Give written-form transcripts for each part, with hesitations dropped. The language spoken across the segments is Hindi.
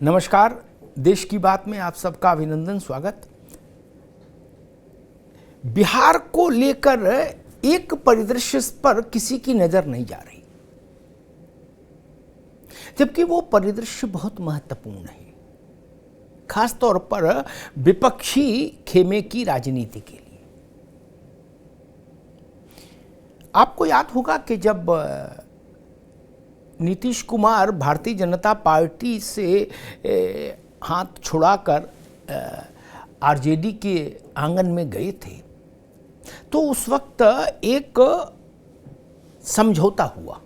नमस्कार। देश की बात में आप सबका अभिनंदन, स्वागत। बिहार को लेकर एक परिदृश्य पर किसी की नजर नहीं जा रही, जबकि वो परिदृश्य बहुत महत्वपूर्ण है, खास तौर पर विपक्षी खेमे की राजनीति के लिए। आपको याद होगा कि जब नीतीश कुमार भारतीय जनता पार्टी से हाथ छुड़ाकर आरजेडी के आंगन में गए थे, तो उस वक्त एक समझौता हुआ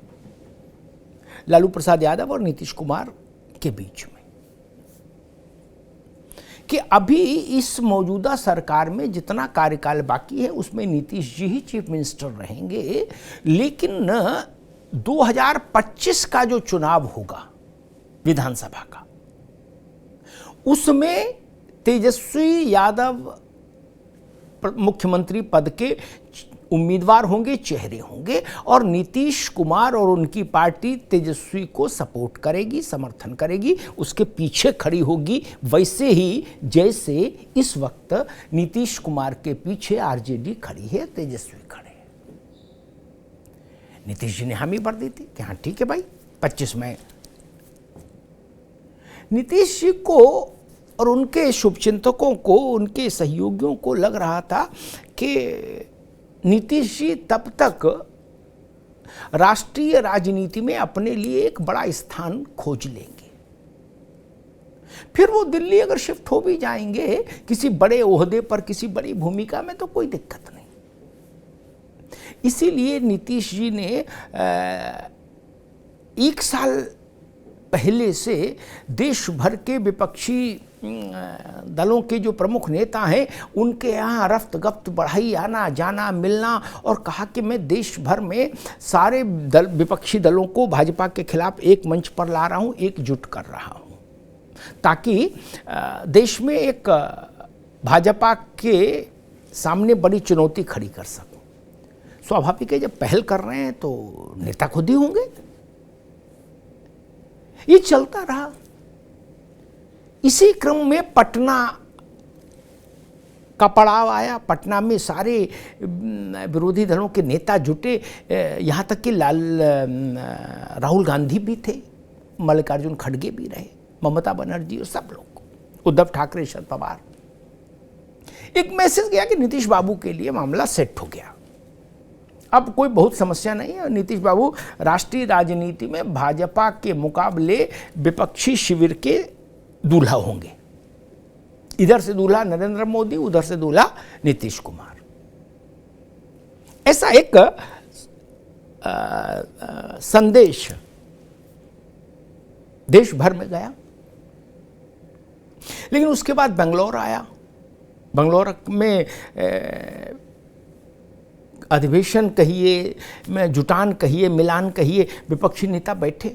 लालू प्रसाद यादव और नीतीश कुमार के बीच में कि अभी इस मौजूदा सरकार में जितना कार्यकाल बाकी है उसमें नीतीश जी ही चीफ मिनिस्टर रहेंगे, लेकिन 2025 का जो चुनाव होगा विधानसभा का, उसमें तेजस्वी यादव मुख्यमंत्री पद के उम्मीदवार होंगे, चेहरे होंगे, और नीतीश कुमार और उनकी पार्टी तेजस्वी को सपोर्ट करेगी, समर्थन करेगी, उसके पीछे खड़ी होगी, वैसे ही जैसे इस वक्त नीतीश कुमार के पीछे आरजेडी खड़ी है, तेजस्वी खड़े हैं। नीतीश जी ने हामी भर दी थी कि हाँ ठीक है भाई 25 में। नीतीश जी को और उनके शुभचिंतकों को, उनके सहयोगियों को लग रहा था कि नीतीश जी तब तक राष्ट्रीय राजनीति में अपने लिए एक बड़ा स्थान खोज लेंगे, फिर वो दिल्ली अगर शिफ्ट हो भी जाएंगे किसी बड़े ओहदे पर, किसी बड़ी भूमिका में, तो कोई दिक्कत नहीं। इसीलिए नीतीश जी ने एक साल पहले से देश भर के विपक्षी दलों के जो प्रमुख नेता हैं उनके यहाँ रफ्त गफ्त बढ़ाई, आना जाना, मिलना, और कहा कि मैं देश भर में सारे विपक्षी दलों को भाजपा के खिलाफ एक मंच पर ला रहा हूँ, एकजुट कर रहा हूँ, ताकि देश में एक भाजपा के सामने बड़ी चुनौती खड़ी कर सकूँ। स्वाभाविक है, जब पहल कर रहे हैं तो नेता खुद ही होंगे। ये चलता रहा। इसी क्रम में पटना का पड़ाव आया। पटना में सारे विरोधी दलों के नेता जुटे, यहाँ तक कि राहुल गांधी भी थे, मल्लिकार्जुन खड़गे भी रहे, ममता बनर्जी और सब लोग, उद्धव ठाकरे, शरद पवार। एक मैसेज गया कि नीतीश बाबू के लिए मामला सेट हो गया, अब कोई बहुत समस्या नहीं है। नीतीश बाबू राष्ट्रीय राजनीति में भाजपा के मुकाबले विपक्षी शिविर के दूल्हा होंगे। इधर से दूल्हा नरेंद्र मोदी, उधर से दूल्हा नीतीश कुमार। ऐसा एक संदेश देश भर में गया। लेकिन उसके बाद बेंगलोर आया। बेंगलोर में अधिवेशन कहिए, में जुटान कहिए, मिलान कहिए, विपक्षी नेता बैठे,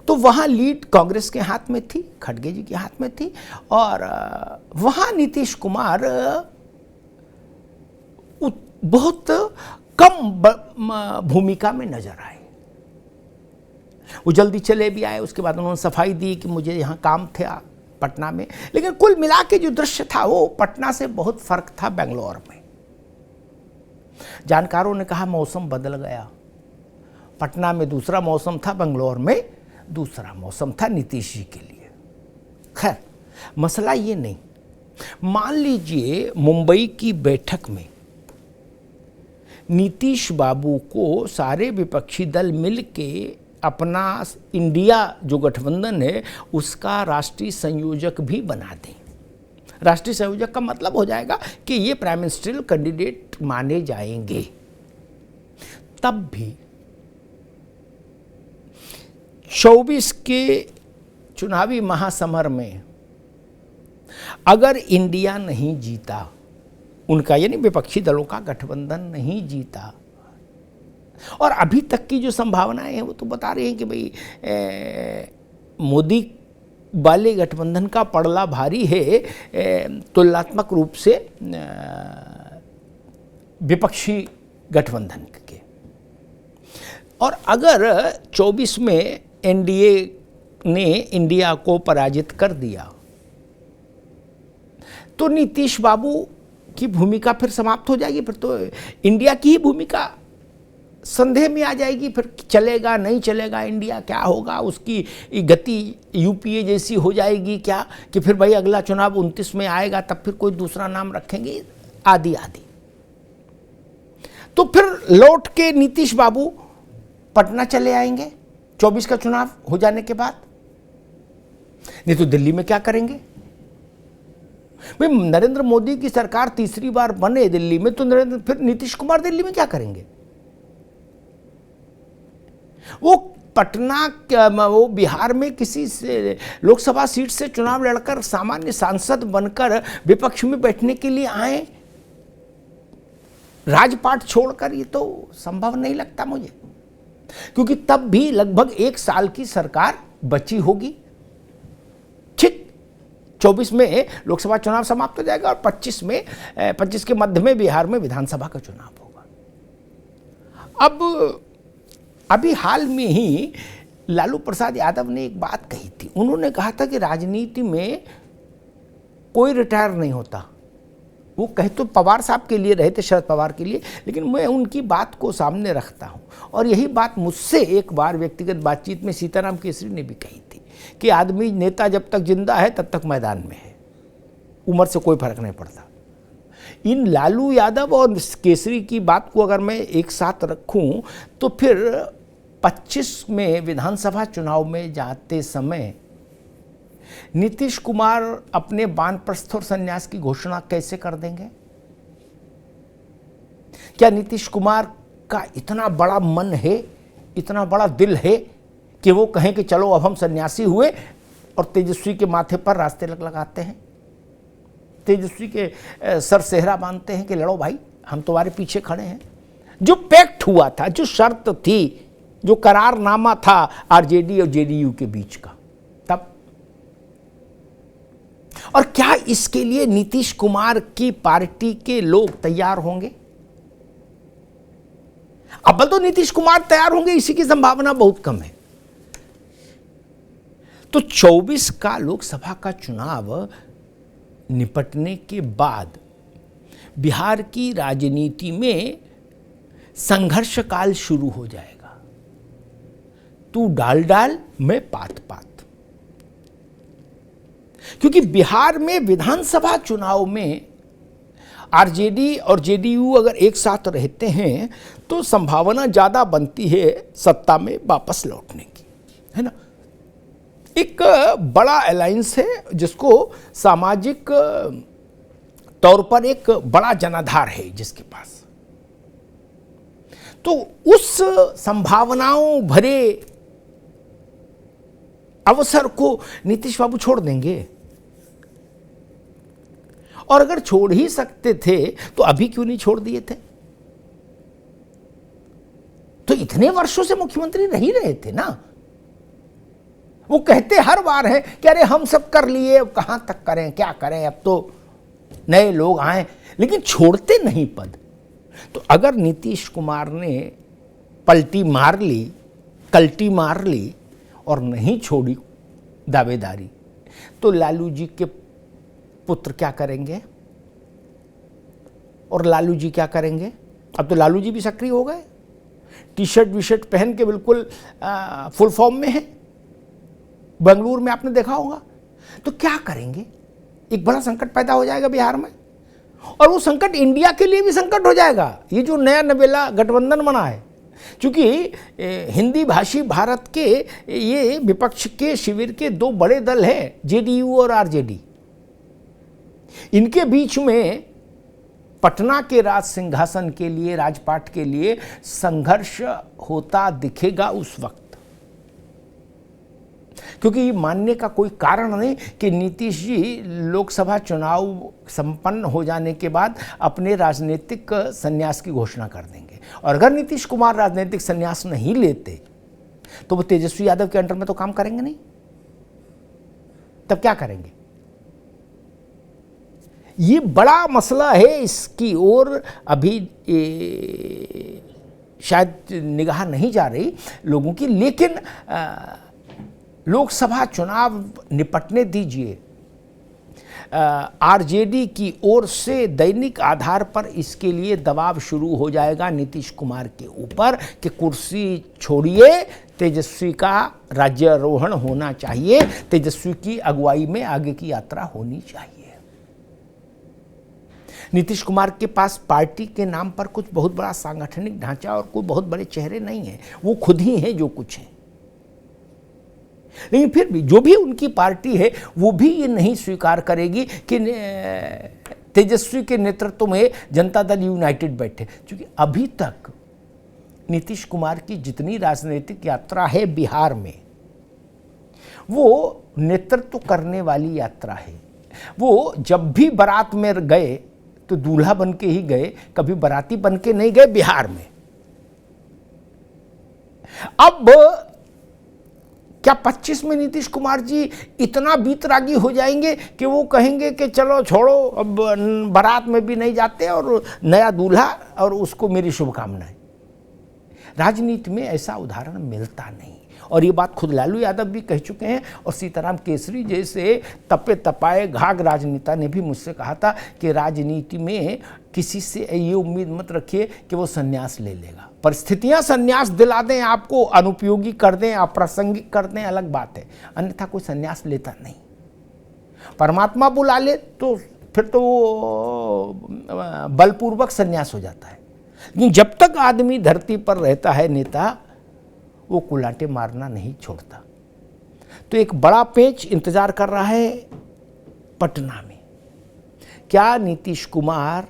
तो वहाँ लीड कांग्रेस के हाथ में थी, खड़गे जी के हाथ में थी, और वहाँ नीतीश कुमार बहुत कम भूमिका में नजर आए। वो जल्दी चले भी आए, उसके बाद उन्होंने सफाई दी कि मुझे यहाँ काम था पटना में, लेकिन कुल मिला के जो दृश्य था वो पटना से बहुत फर्क था बेंगलोर में। जानकारों ने कहा मौसम बदल गया। पटना में दूसरा मौसम था, बेंगलोर में दूसरा मौसम था नीतीश जी के लिए। खैर, मसला ये नहीं। मान लीजिए मुंबई की बैठक में नीतीश बाबू को सारे विपक्षी दल मिलके अपना इंडिया जो गठबंधन है उसका राष्ट्रीय संयोजक भी बना दें। राष्ट्रीय संयोजक का मतलब हो जाएगा कि ये प्राइम मिनिस्ट्रियल कैंडिडेट माने जाएंगे। तब भी 24 के चुनावी महासमर में अगर इंडिया नहीं जीता, उनका यानी विपक्षी दलों का गठबंधन नहीं जीता, और अभी तक की जो संभावनाएं हैं वो तो बता रही हैं कि भाई मोदी वाले गठबंधन का पड़ला भारी है तुलनात्मक रूप से विपक्षी गठबंधन के। और अगर 24 में एनडीए ने इंडिया को पराजित कर दिया तो नीतीश बाबू की भूमिका फिर समाप्त हो जाएगी। फिर तो इंडिया की ही भूमिका संदेह में आ जाएगी। फिर चलेगा नहीं चलेगा इंडिया, क्या होगा, उसकी गति यूपीए जैसी हो जाएगी क्या, कि फिर भाई अगला चुनाव 29 में आएगा तब फिर कोई दूसरा नाम रखेंगे, आदि आदि। तो फिर लौट के नीतीश बाबू पटना चले आएंगे 24 का चुनाव हो जाने के बाद। नहीं तो दिल्ली में क्या करेंगे भाई? नरेंद्र मोदी की सरकार तीसरी बार बने दिल्ली में, तो फिर नीतीश कुमार दिल्ली में क्या करेंगे? वो पटना, वो बिहार में किसी से लोकसभा सीट से चुनाव लड़कर सामान्य सांसद बनकर विपक्ष में बैठने के लिए आए, राजपाट छोड़कर, ये तो संभव नहीं लगता मुझे। क्योंकि तब भी लगभग 1 साल की सरकार बची होगी। ठीक 24 में लोकसभा चुनाव समाप्त हो जाएगा और 25 के मध्य में बिहार में विधानसभा का चुनाव होगा। अब अभी हाल में ही लालू प्रसाद यादव ने एक बात कही थी। उन्होंने कहा था कि राजनीति में कोई रिटायर नहीं होता। वो कहे तो पवार साहब के लिए रहे थे, शरद पवार के लिए, लेकिन मैं उनकी बात को सामने रखता हूँ। और यही बात मुझसे एक बार व्यक्तिगत बातचीत में सीताराम केसरी ने भी कही थी कि आदमी, नेता जब तक जिंदा है तब तक मैदान में है, उम्र से कोई फर्क नहीं पड़ता। इन लालू यादव और केसरी की बात को अगर मैं एक साथ रखूं तो फिर 25 में विधानसभा चुनाव में जाते समय नीतीश कुमार अपने वानप्रस्थ और संन्यास की घोषणा कैसे कर देंगे? क्या नीतीश कुमार का इतना बड़ा मन है, इतना बड़ा दिल है कि वो कहें कि चलो अब हम सन्यासी हुए, और तेजस्वी के माथे पर रास्ते लगाते हैं, तेजस्वी के सर सेहरा बांधते हैं कि लड़ो भाई, हम तुम्हारे पीछे खड़े हैं? जो पैक्ट हुआ था, जो शर्त थी, जो करारनामा था आरजेडी और जेडीयू के बीच का, तब। और क्या इसके लिए नीतीश कुमार की पार्टी के लोग तैयार होंगे? अब तो नीतीश कुमार तैयार होंगे, इसी की संभावना बहुत कम है। तो 24 का लोकसभा का चुनाव निपटने के बाद बिहार की राजनीति में संघर्ष काल शुरू हो जाएगा। तू डाल डाल, मैं पात पात। क्योंकि बिहार में विधानसभा चुनाव में आरजेडी और जेडीयू अगर एक साथ रहते हैं तो संभावना ज्यादा बनती है सत्ता में वापस लौटने की, है ना। एक बड़ा अलायंस है जिसको सामाजिक तौर पर एक बड़ा जनाधार है जिसके पास, तो उस संभावनाओं भरे अवसर को नीतीश बाबू छोड़ देंगे। और अगर छोड़ ही सकते थे तो अभी क्यों नहीं छोड़ दिए थे? तो इतने वर्षों से मुख्यमंत्री रह ही रहे थे ना। वो कहते हर बार हैं कि अरे हम सब कर लिए, अब कहां तक करें, क्या करें, अब तो नए लोग आए, लेकिन छोड़ते नहीं पद। तो अगर नीतीश कुमार ने पलटी मार ली, कल्टी मार ली और नहीं छोड़ी दावेदारी, तो लालू जी के पुत्र क्या करेंगे? और लालू जी क्या करेंगे? अब तो लालू जी भी सक्रिय हो गए, टी शर्ट विशर्ट पहन के बिल्कुल फुल फॉर्म में है, बेंगलुरु में आपने देखा होगा। तो क्या करेंगे? एक बड़ा संकट पैदा हो जाएगा बिहार में, और वो संकट इंडिया के लिए भी संकट हो जाएगा। ये जो नया नवेला गठबंधन बना है, क्योंकि हिंदी भाषी भारत के ये विपक्ष के शिविर के दो बड़े दल हैं, जेडीयू और आरजेडी। इनके बीच में पटना के राज सिंहासन के लिए, राजपाट के लिए संघर्ष होता दिखेगा उस वक्त। क्योंकि ये मानने का कोई कारण नहीं कि नीतीश जी लोकसभा चुनाव संपन्न हो जाने के बाद अपने राजनीतिक संन्यास की घोषणा कर देंगे। और अगर नीतीश कुमार राजनीतिक संन्यास नहीं लेते तो वो तेजस्वी यादव के अंडर में तो काम करेंगे नहीं। तब क्या करेंगे? ये बड़ा मसला है, इसकी ओर अभी शायद निगाह नहीं जा रही लोगों की। लेकिन लोकसभा चुनाव निपटने दीजिए। आरजेडी की ओर से दैनिक आधार पर इसके लिए दबाव शुरू हो जाएगा नीतीश कुमार के ऊपर कि कुर्सी छोड़िए, तेजस्वी का राज्यारोहण होना चाहिए, तेजस्वी की अगुवाई में आगे की यात्रा होनी चाहिए। नीतीश कुमार के पास पार्टी के नाम पर कुछ बहुत बड़ा सांगठनिक ढांचा और कोई बहुत बड़े चेहरे नहीं हैं, वो खुद ही हैं जो कुछ हैं। लेकिन फिर भी जो भी उनकी पार्टी है वो भी ये नहीं स्वीकार करेगी कि तेजस्वी के नेतृत्व में जनता दल यूनाइटेड बैठे, क्योंकि अभी तक नीतीश कुमार की जितनी राजनीतिक यात्रा है बिहार में, वो नेतृत्व करने वाली यात्रा है। वो जब भी बारात में गए तो दूल्हा बन के ही गए, कभी बाराती बन के नहीं गए बिहार में। अब क्या 25 में नीतीश कुमार जी इतना बीतरागी हो जाएंगे कि वो कहेंगे कि चलो छोड़ो, अब बारात में भी नहीं जाते और नया दूल्हा और उसको मेरी शुभकामनाएं। राजनीति में ऐसा उदाहरण मिलता नहीं, और ये बात खुद लालू यादव भी कह चुके हैं, और सीताराम केसरी जैसे तपे तपाए घाघ राजनेता ने भी मुझसे कहा था कि राजनीति में किसी से ये उम्मीद मत रखिए कि वो संन्यास ले लेगा। परिस्थितियां संन्यास दिला दें आपको, अनुपयोगी कर दें, अप्रासंगिक कर दें, अलग बात है, अन्यथा कोई संन्यास लेता नहीं। परमात्मा बुला ले तो फिर तो वो बलपूर्वक संन्यास हो जाता है, लेकिन जब तक आदमी धरती पर रहता है नेता, वो कुलाटे मारना नहीं छोड़ता। तो एक बड़ा पेच इंतजार कर रहा है पटना में। क्या नीतीश कुमार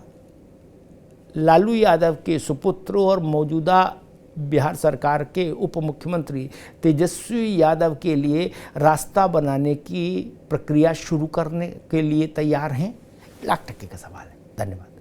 लालू यादव के सुपुत्र और मौजूदा बिहार सरकार के उप मुख्यमंत्री तेजस्वी यादव के लिए रास्ता बनाने की प्रक्रिया शुरू करने के लिए तैयार हैं? 1,00,000% का सवाल है। धन्यवाद।